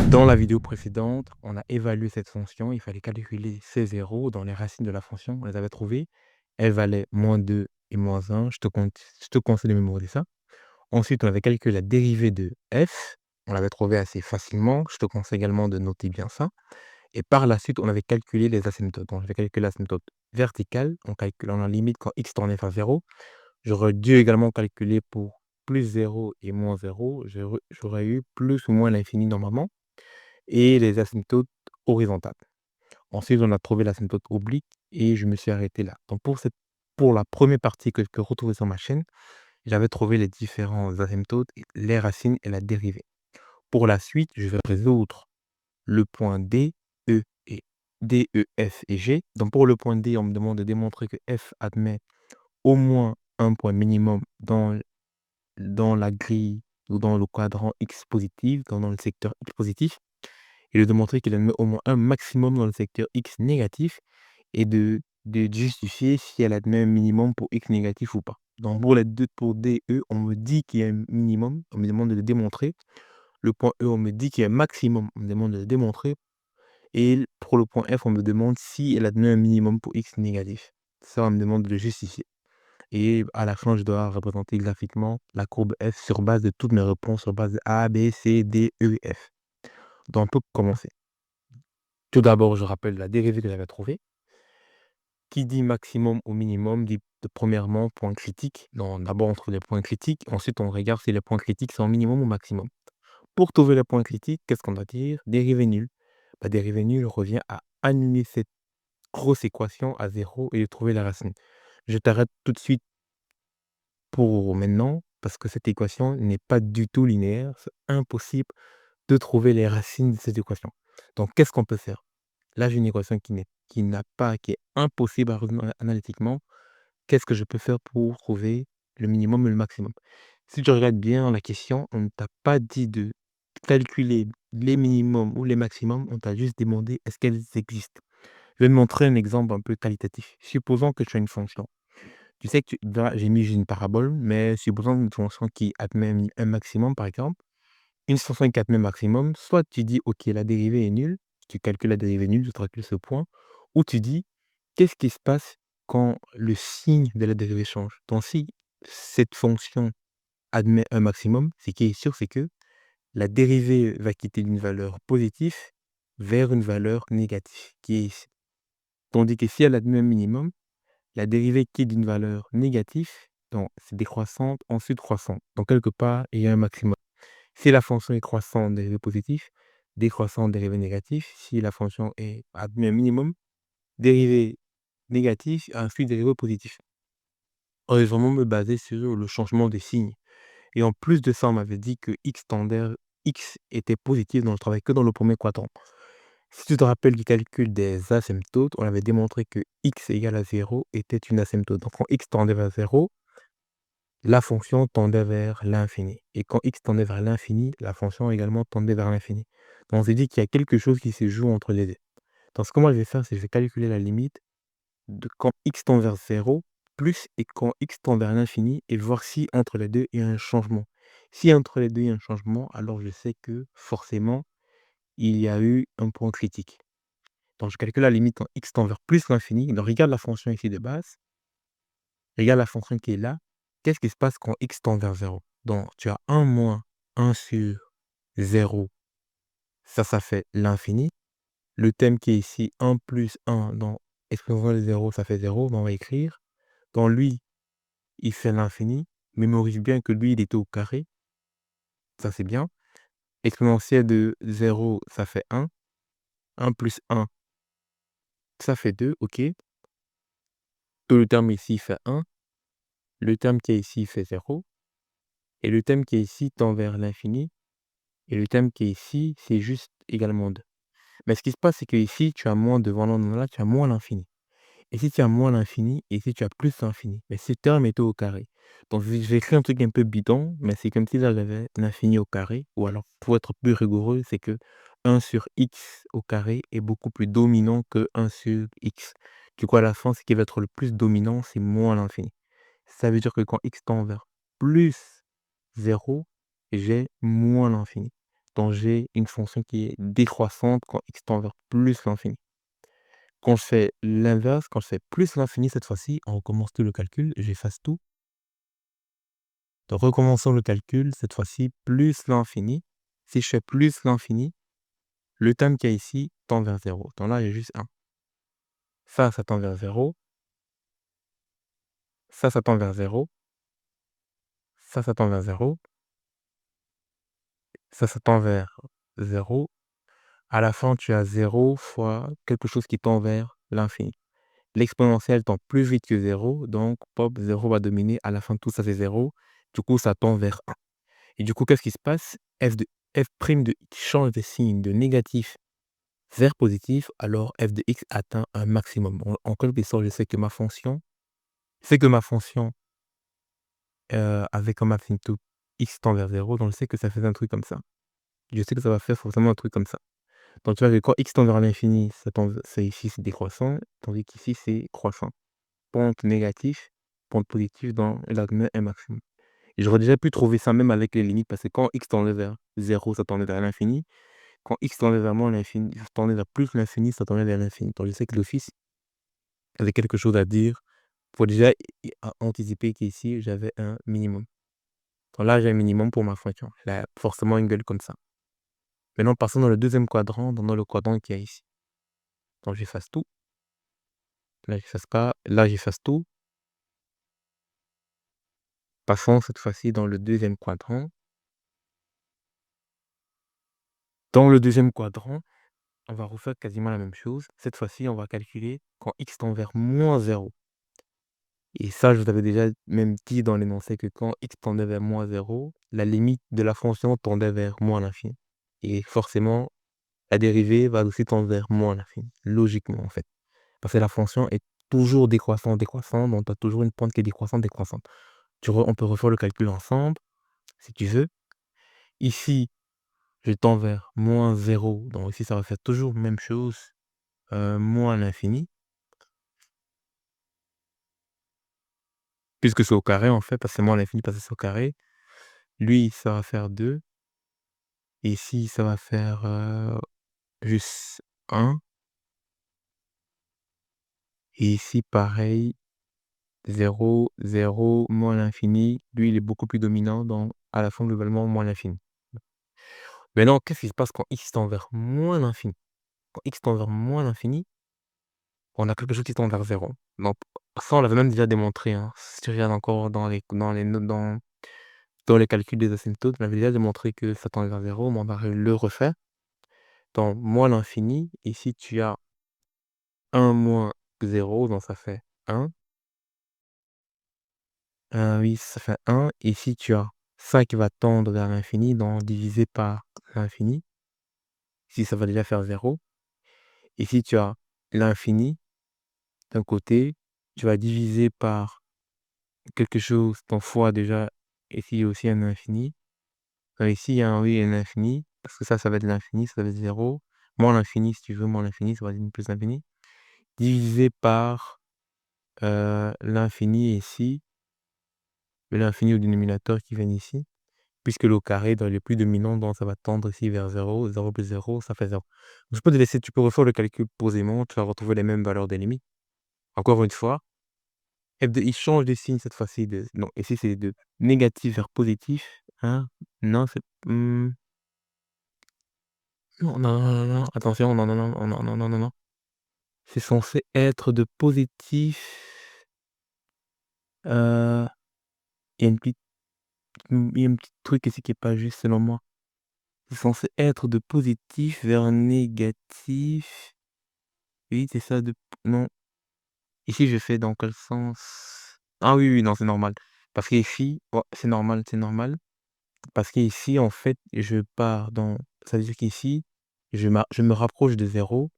Dans la vidéo précédente, on a évalué cette fonction. Il fallait calculer ces zéros dans les racines de la fonction. On les avait trouvées. Elles valaient -2 et -1. Je te conseille de mémoriser ça. Ensuite, on avait calculé la dérivée de f. On l'avait trouvé assez facilement. Je te conseille également de noter bien ça. Et par la suite, on avait calculé les asymptotes. Donc, j'avais calculé l'asymptote verticale en calculant la limite quand x tendait vers 0. J'aurais dû également calculer pour plus 0 et moins 0. J'aurais eu plus ou moins l'infini normalement et les asymptotes horizontales. Ensuite, on a trouvé l'asymptote oblique et je me suis arrêté là. Donc pour la première partie que retrouvée sur ma chaîne, j'avais trouvé les différents asymptotes, les racines et la dérivée. Pour la suite, je vais résoudre le point D, E et D, E, F et G. Donc pour le point D, on me demande de démontrer que F admet au moins un point minimum dans la grille ou dans le quadrant X positif, dans le secteur X positif. Et de démontrer qu'il admet au moins un maximum dans le secteur X négatif et de justifier si elle admet un minimum pour X négatif ou pas. Donc pour D, E, on me dit qu'il y a un minimum, on me demande de le démontrer. Le point E, on me dit qu'il y a un maximum, on me demande de le démontrer. Et pour le point F, on me demande si elle admet un minimum pour X négatif. Ça, on me demande de le justifier. Et à la fin, je dois représenter graphiquement la courbe F sur base de toutes mes réponses, sur base de A, B, C, D, E et F. Donc on peut commencer. Tout d'abord, je rappelle la dérivée que j'avais trouvée. Qui dit maximum ou minimum dit premièrement point critique. Donc d'abord, on trouve les points critiques. Ensuite, on regarde si les points critiques sont minimum ou maximum. Pour trouver les points critiques, qu'est-ce qu'on doit dire? Dérivée nulle. Dérivée nulle revient à annuler cette grosse équation à 0 et de trouver la racine. Je t'arrête tout de suite pour maintenant parce que cette équation n'est pas du tout linéaire. C'est impossible de trouver les racines de cette équation. Donc, qu'est-ce qu'on peut faire? Là, j'ai une équation qui est impossible à résoudre analytiquement. Qu'est-ce que je peux faire pour trouver le minimum et le maximum? Si tu regardes bien la question, on ne t'a pas dit de calculer les minimums ou les maximums, on t'a juste demandé est-ce qu'elles existent. Je vais te montrer un exemple un peu qualitatif. Supposons que tu as une fonction. Tu sais que là, j'ai une parabole, mais supposons une fonction qui admet un maximum, par exemple. Une fonction qui admet maximum, soit tu dis ok, la dérivée est nulle, tu calcules la dérivée nulle, tu calcules ce point, ou tu dis qu'est-ce qui se passe quand le signe de la dérivée change. Donc si cette fonction admet un maximum, ce qui est sûr, c'est que la dérivée va quitter d'une valeur positive vers une valeur négative, qui est ici. Tandis que si elle admet un minimum, la dérivée quitte d'une valeur négative, donc c'est décroissante, ensuite croissante. Donc quelque part, il y a un maximum. Si la fonction est croissante, dérivée positive, décroissante, dérivée négative. Si la fonction est admet un minimum, dérivée négative, ensuite dérivée positive. On est vraiment me baser sur le changement des signes. Et en plus de ça, on m'avait dit que X était positif, donc je travaille que dans le premier quadrant. Si tu te rappelles du calcul des asymptotes, on avait démontré que X égale à 0 était une asymptote. Donc quand X tendait vers 0, la fonction tendait vers l'infini. Et quand X tendait vers l'infini, la fonction également tendait vers l'infini. Donc on s'est dit qu'il y a quelque chose qui se joue entre les deux. Donc ce que moi je vais faire, c'est que je vais calculer la limite de quand X tend vers 0 plus et quand X tend vers l'infini et voir si entre les deux il y a un changement. Si entre les deux il y a un changement, alors je sais que forcément il y a eu un point critique. Donc je calcule la limite quand X tend vers plus l'infini. Donc regarde la fonction ici de base. Regarde la fonction qui est là. Qu'est-ce qui se passe quand X tend vers 0? Donc tu as 1 moins 1 sur 0, ça fait l'infini. Le terme qui est ici, 1 plus 1 dans expression de 0, ça fait 0, donc on va écrire. Dans lui, il fait l'infini. Mémorise bien que lui, il était au carré, ça c'est bien. Exponentielle de 0, ça fait 1. 1 plus 1, ça fait 2, ok. Tout le terme ici fait 1. Le terme qui est ici fait 0. Et le terme qui est ici tend vers l'infini. Et le terme qui est ici, c'est juste également 2. Mais ce qui se passe, c'est que ici, tu as moins devant là, tu as moins l'infini. Et si tu as moins l'infini, et si tu as plus l'infini, mais ce terme est au carré. Donc je vais écrire un truc un peu bidon, mais c'est comme si là j'avais l'infini au carré, ou alors pour être plus rigoureux, c'est que 1 sur x au carré est beaucoup plus dominant que 1 sur x. Du coup, à la fin, ce qui va être le plus dominant, c'est moins l'infini. Ça veut dire que quand x tend vers plus 0, j'ai moins l'infini. donc j'ai une fonction qui est décroissante quand x tend vers plus l'infini. Quand je fais l'inverse, quand je fais plus l'infini cette fois-ci, on recommence tout le calcul, j'efface tout. Donc recommençons le calcul, cette fois-ci plus l'infini. Si je fais plus l'infini, le terme qu'il y a ici tend vers 0. Donc là, j'ai juste 1. Ça tend vers 0. Ça tend vers 0. Ça tend vers 0. Ça tend vers 0. À la fin, tu as 0 fois quelque chose qui tend vers l'infini. L'exponentielle tend plus vite que 0, donc pop, 0 va dominer. À la fin, tout ça, c'est 0. Du coup, ça tend vers 1. Et du coup, qu'est-ce qui se passe? F' de x change de signe de négatif vers positif, alors f de x atteint un maximum. En quelque sorte, je sais que ma fonction, avec comme asymptote x tend vers 0, donc je sais que ça fait un truc comme ça. Je sais que ça va faire forcément un truc comme ça. Donc tu vois que quand x tend vers l'infini, c'est ici c'est décroissant, tandis qu'ici c'est croissant. Pente négatif, pente positive dans l'argument un maximum. Et j'aurais déjà pu trouver ça même avec les limites, parce que quand x tendait vers 0, ça tendait vers l'infini. Quand x tendait vers moins l'infini, ça tendait vers plus l'infini, ça tendait vers l'infini. Donc je sais que l'office avait quelque chose à dire pour déjà anticiper qu'ici j'avais un minimum. Donc là j'ai un minimum pour ma fonction. Elle a forcément une gueule comme ça. Maintenant passons dans le deuxième quadrant, dans le quadrant qu'il y a ici. Donc j'efface tout. Là j'efface pas. Là j'efface tout. Passons cette fois-ci dans le deuxième quadrant. Dans le deuxième quadrant, on va refaire quasiment la même chose. Cette fois-ci, on va calculer quand x tend vers moins 0. Et ça, je vous avais déjà même dit dans l'énoncé que quand x tendait vers moins 0, la limite de la fonction tendait vers moins l'infini. Et forcément, la dérivée va aussi tendre vers moins l'infini, logiquement en fait. Parce que la fonction est toujours décroissante, décroissante, donc tu as toujours une pente qui est décroissante, décroissante. On peut refaire le calcul ensemble, si tu veux. Ici, je tends vers moins 0, donc ici, ça va faire toujours la même chose, moins l'infini. Puisque c'est au carré, en fait, parce que c'est moins l'infini, parce que c'est au carré. Lui, ça va faire 2. Et ici, ça va faire juste 1. Et ici, pareil, 0, 0, moins l'infini. Lui, il est beaucoup plus dominant, donc à la fin, globalement, moins l'infini. Maintenant, qu'est-ce qui se passe quand x tend vers moins l'infini? Quand x tend vers moins l'infini, on a quelque chose qui tend vers 0. Donc, ça, on l'avait même déjà démontré. Hein. Si tu regardes encore dans les calculs des asymptotes, on avait déjà démontré que ça tend vers 0, mais on va le refaire. Dans moins l'infini, ici, tu as 1 moins 0, donc ça fait 1. Oui, ça fait 1. Ici, tu as ça qui va tendre vers l'infini, donc divisé par l'infini. Ici, ça va déjà faire 0. Ici, tu as l'infini d'un côté. Tu vas diviser par quelque chose, ton fois déjà. Ici, il y a aussi un infini. Ici, il y a un infini, parce que ça va être l'infini, ça va être 0. Moins l'infini, si tu veux, moins l'infini, ça va être plus l'infini. Divisé par l'infini ici, l'infini au dénominateur qui vient ici, puisque le carré dans les plus dominants, donc ça va tendre ici vers 0, 0 plus 0, ça fait 0. Je peux te laisser, tu peux refaire le calcul posément, tu vas retrouver les mêmes valeurs des limites. Encore une fois, il change de signe cette fois-ci. Non, ici c'est de négatif vers positif. Hein? Non, c'est... Non, non, non, non, non, attention, non, non, non, non, non, non, non, non, non. C'est censé être de positif. Euh, Il y a il y a un petit truc ici qui est pas juste selon moi. C'est censé être de positif vers négatif. Oui, c'est ça de... Non. Ici, je fais dans quel sens? Ah oui, oui, non, c'est normal. Parce qu'ici, ouais, c'est normal, c'est normal. Parce qu'ici, en fait, je pars dans... Ça veut dire qu'ici, je me rapproche de 0.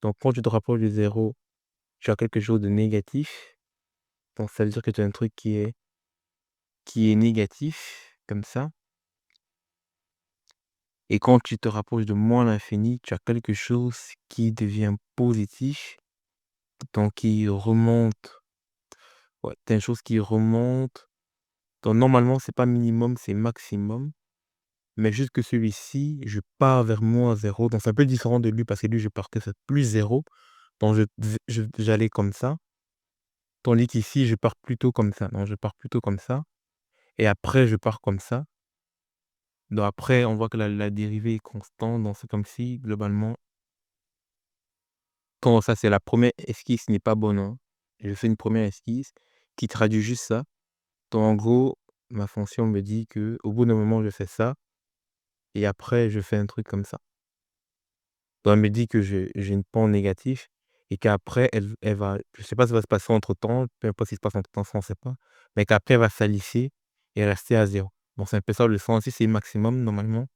Donc, quand tu te rapproches de 0, tu as quelque chose de négatif. Donc, ça veut dire que tu as un truc qui est négatif, comme ça. Et quand tu te rapproches de moins l'infini, tu as quelque chose qui devient positif, donc qui remonte. Ouais, tu as une chose qui remonte. Donc normalement, c'est pas minimum, c'est maximum. mais juste que celui-ci, je pars vers -0, donc c'est un peu différent de lui parce que lui, je partais vers +0, donc j'allais comme ça, tandis qu'ici, je pars plutôt comme ça. Donc je pars plutôt comme ça et après je pars comme ça. Donc après, on voit que la dérivée est constante, donc c'est comme si globalement, quand ça, c'est la première esquisse n'est pas bonne, hein. Je fais une première esquisse qui traduit juste ça. Donc en gros, ma fonction me dit que au bout d'un moment, je fais ça et après je fais un truc comme ça. Donc elle me dit que j'ai une pente négative et qu'après elle va je sais pas ce qui va se passer entre-temps, peu importe ce qui se passe entre-temps, ça on sait pas, mais qu'après elle va s'alisser et rester à 0. Bon, c'est un peu ça le sens. Ici, c'est maximum normalement.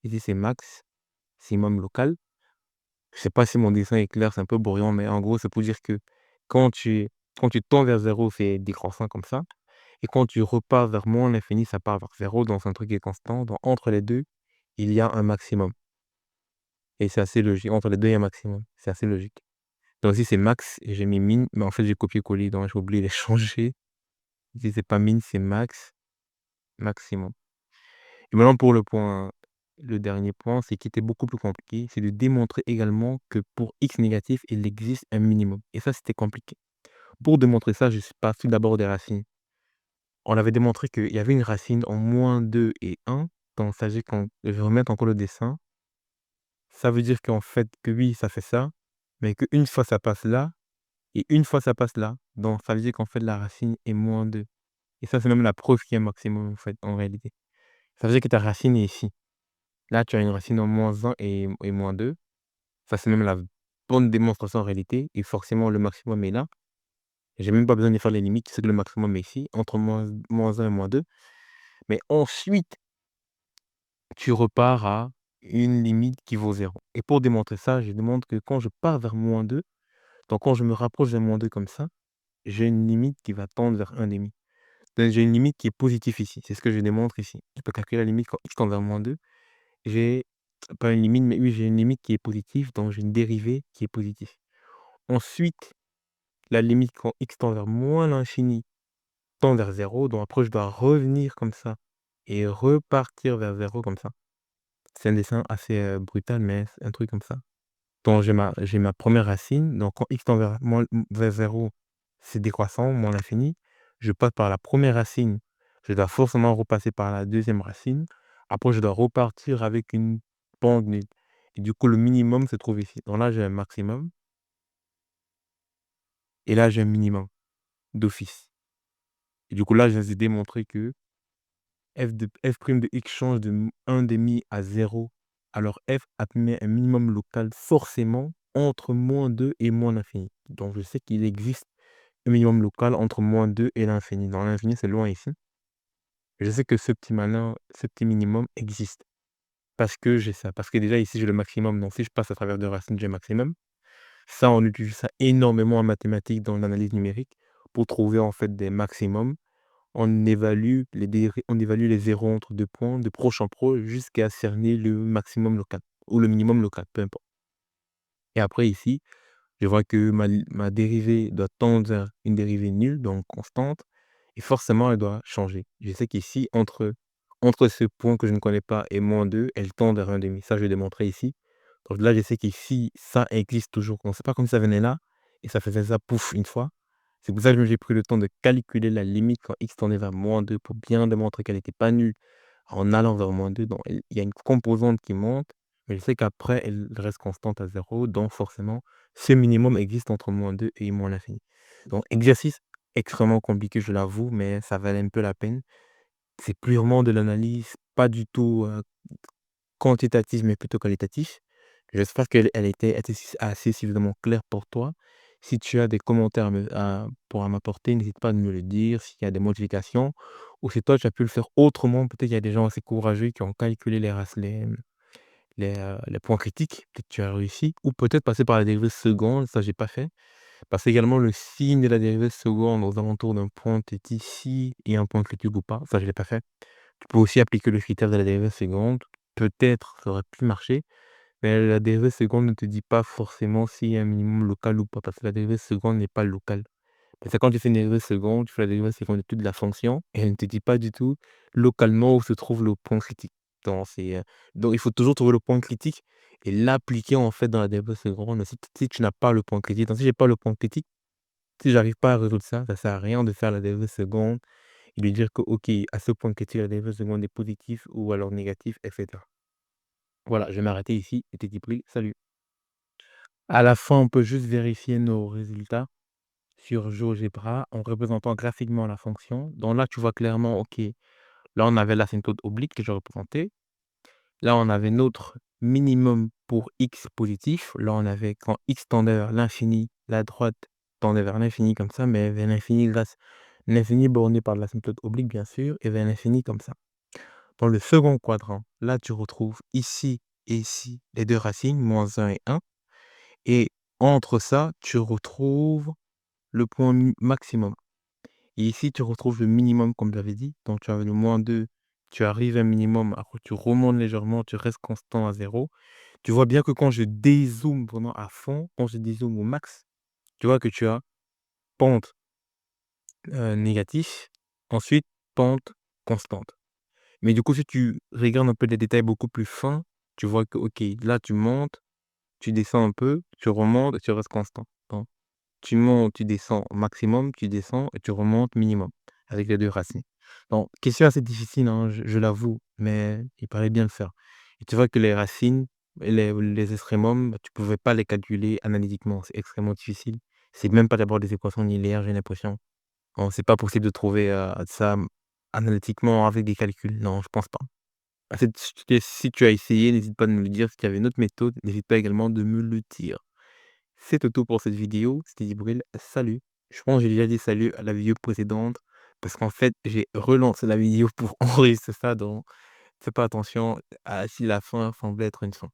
Ici, c'est maximum local. Je sais pas si mon dessin est clair, c'est un peu brouillon, mais en gros, c'est pour dire que quand tu quand tu tends vers 0, c'est décroissant comme ça et quand tu repars vers moins l'infini, ça part vers 0, donc c'est un truc qui est constant. Donc entre les 2, il y a un maximum et c'est assez logique. Entre les 2, il y a un maximum, c'est assez logique. Donc ici, c'est max et j'ai mis min, mais en fait, j'ai copié-collé, donc j'ai oublié de les changer. Ici, c'est pas min, c'est max, maximum. Et maintenant pour le dernier point, c'est qui était beaucoup plus compliqué, c'est de démontrer également que pour x négatif, il existe un minimum et ça, c'était compliqué. Pour démontrer ça, je suis parti d'abord des racines. On avait démontré qu'il y avait une racine en -2 et 1, donc ça veut dire qu'on je vais remettre encore le dessin. Ça veut dire qu'en fait, que oui, ça fait ça, mais qu'une fois ça passe là et une fois ça passe là, donc ça veut dire qu'en fait la racine est -2 et ça, c'est même la preuve qu'il y a un maximum en fait, en réalité. Ça veut dire que ta racine est ici. Là, tu as une racine en -1 et -2. Ça, c'est même la bonne démonstration en réalité et forcément le maximum est là. J'ai même pas besoin de faire les limites, c'est que le maximum est ici, entre -1 et -2. Mais ensuite, tu repars à une limite qui vaut 0 et pour démontrer ça, je démontre que quand je pars vers -2, donc quand je me rapproche de -2 comme ça, j'ai une limite qui va tendre vers 1,5. Donc j'ai une limite qui est positive ici, c'est ce que je démontre ici. Je peux calculer la limite quand x tend vers -2. J'ai pas une limite, mais oui, j'ai une limite qui est positive, donc j'ai une dérivée qui est positive. Ensuite, la limite quand x tend vers moins l'infini tend vers 0, donc après je dois revenir comme ça et repartir vers 0 comme ça. C'est un dessin assez, brutal, mais c'est un truc comme ça. Donc j'ai ma première racine, donc quand x tend vers 0, c'est décroissant, moins l'infini. Je passe par la première racine, je dois forcément repasser par la deuxième racine. Après je dois repartir avec une pente nulle et du coup le minimum se trouve ici. Donc là j'ai un maximum et là j'ai un minimum d'office et du coup là je viens de démontrer que f' de x change de 1,5 à 0, alors f admet un minimum local forcément entre -2 et moins l'infini. Donc je sais qu'il existe un minimum local entre -2 et l'infini. Dans l'infini, c'est loin ici. Je sais que ce petit minimum existe parce que j'ai ça. Parce que déjà ici, j'ai le maximum, donc si je passe à travers 2 racines, j'ai maximum. Ça, on utilise ça énormément en mathématiques dans l'analyse numérique pour trouver en fait des maximums. On évalue les zéros entre 2 points de proche en proche jusqu'à cerner le maximum local ou le minimum local, peu importe. Et après ici, je vois que ma dérivée doit tendre vers une dérivée nulle, donc constante et forcément elle doit changer. Je sais qu'ici, entre ce point que je ne connais pas et -2, elle tend vers 1,5. Ça, je vais démontrer ici. Donc là, je sais qu'ici, ça existe toujours. Donc c'est pas comme si ça venait là et ça faisait ça, pouf, une fois. C'est pour ça que j'ai pris le temps de calculer la limite quand x tendait vers -2 pour bien démontrer qu'elle était pas nulle en allant vers -2. Donc il y a une composante qui monte, mais je sais qu'après elle reste constante à 0, donc forcément, ce minimum existe entre -2 et moins l'infini. Donc exercice extrêmement compliqué, je l'avoue, mais ça valait un peu la peine. C'est purement de l'analyse, pas du tout, quantitatif, mais plutôt qualitatif. J'espère qu'elle était assez suffisamment claire pour toi. Si tu as des commentaires à m'apporter, n'hésite pas à me le dire, s'il y a des modifications ou si toi tu as pu le faire autrement. Peut-être qu'il y a des gens assez courageux qui ont calculé les points critiques, peut-être tu as réussi ou peut-être passer par la dérivée seconde, ça j'ai pas fait. Parce qu'également le signe de la dérivée seconde aux alentours d'un point est ici et un point critique ou pas, ça je l'ai pas fait. Tu peux aussi appliquer le critère de la dérivée seconde, peut-être ça aurait pu marcher, mais la dérivée seconde ne te dit pas forcément s'il y a un minimum local ou pas, parce que la dérivée seconde n'est pas locale. Parce que quand tu fais une dérivée seconde, tu fais la dérivée seconde de toute la fonction et elle ne te dit pas du tout localement où se trouve le point critique. distance donc il faut toujours trouver le point critique et l'appliquer, en fait, dans la dérive seconde. Si tu n'as pas le point critique, donc si j'ai pas le point critique, si j'arrive pas à résoudre ça, ça sert à rien de faire la dérive seconde et de dire que: «OK, à ce point critique, la dérive seconde est positif ou alors négatif» et cetera. Voilà, je vais m'arrêter ici. C'était Djibril, salut. À la fin, on peut juste vérifier nos résultats sur GeoGebra en représentant graphiquement la fonction. Donc là, tu vois clairement, OK, là, on avait l'asymptote oblique que je représentais. Là, on avait notre minimum pour x positif. Là, on avait quand x tendait vers l'infini, la droite tendait vers l'infini comme ça, mais vers l'infini grâce l'infini borné par l'asymptote oblique, bien sûr, et vers l'infini comme ça. Dans le second quadrant, là, tu retrouves ici et ici les 2 racines, -1 et 1. Et entre ça, tu retrouves le point maximum. Et ici, tu retrouves le minimum, comme j'avais dit. Donc, tu avais le -2, tu arrives à un minimum, après tu remontes légèrement, tu restes constant à 0. Tu vois bien que quand je dézoome vraiment à fond, quand je dézoome au max, tu vois que tu as pente négatif, ensuite pente constante. Mais du coup, si tu regardes un peu les détails beaucoup plus fins, tu vois que, OK, là, tu montes, tu descends un peu, tu remontes et tu restes constant. Donc, tu montes, tu descends au maximum, tu descends et tu remontes minimum avec les 2 racines. Donc question assez difficile, hein, je l'avoue, mais il paraît bien le faire et tu vois que les racines et les extrémums, bah, tu pouvais pas les calculer analytiquement, c'est extrêmement difficile. C'est même pas d'abord des équations linéaires, j'ai l'impression. Non, c'est pas possible de trouver, ça, analytiquement avec des calculs. Non, je pense pas. Ah, si tu as essayé, n'hésite pas à me le dire. Si tu avais une autre méthode, n'hésite pas également de me le dire. C'est tout pour cette vidéo, c'était Djibril, salut. Je pense que j'ai déjà dit salut à la vidéo précédente, parce qu'en fait, j'ai relancé la vidéo pour enregistrer ça, donc fais pas attention à si la fin semblait être une fin.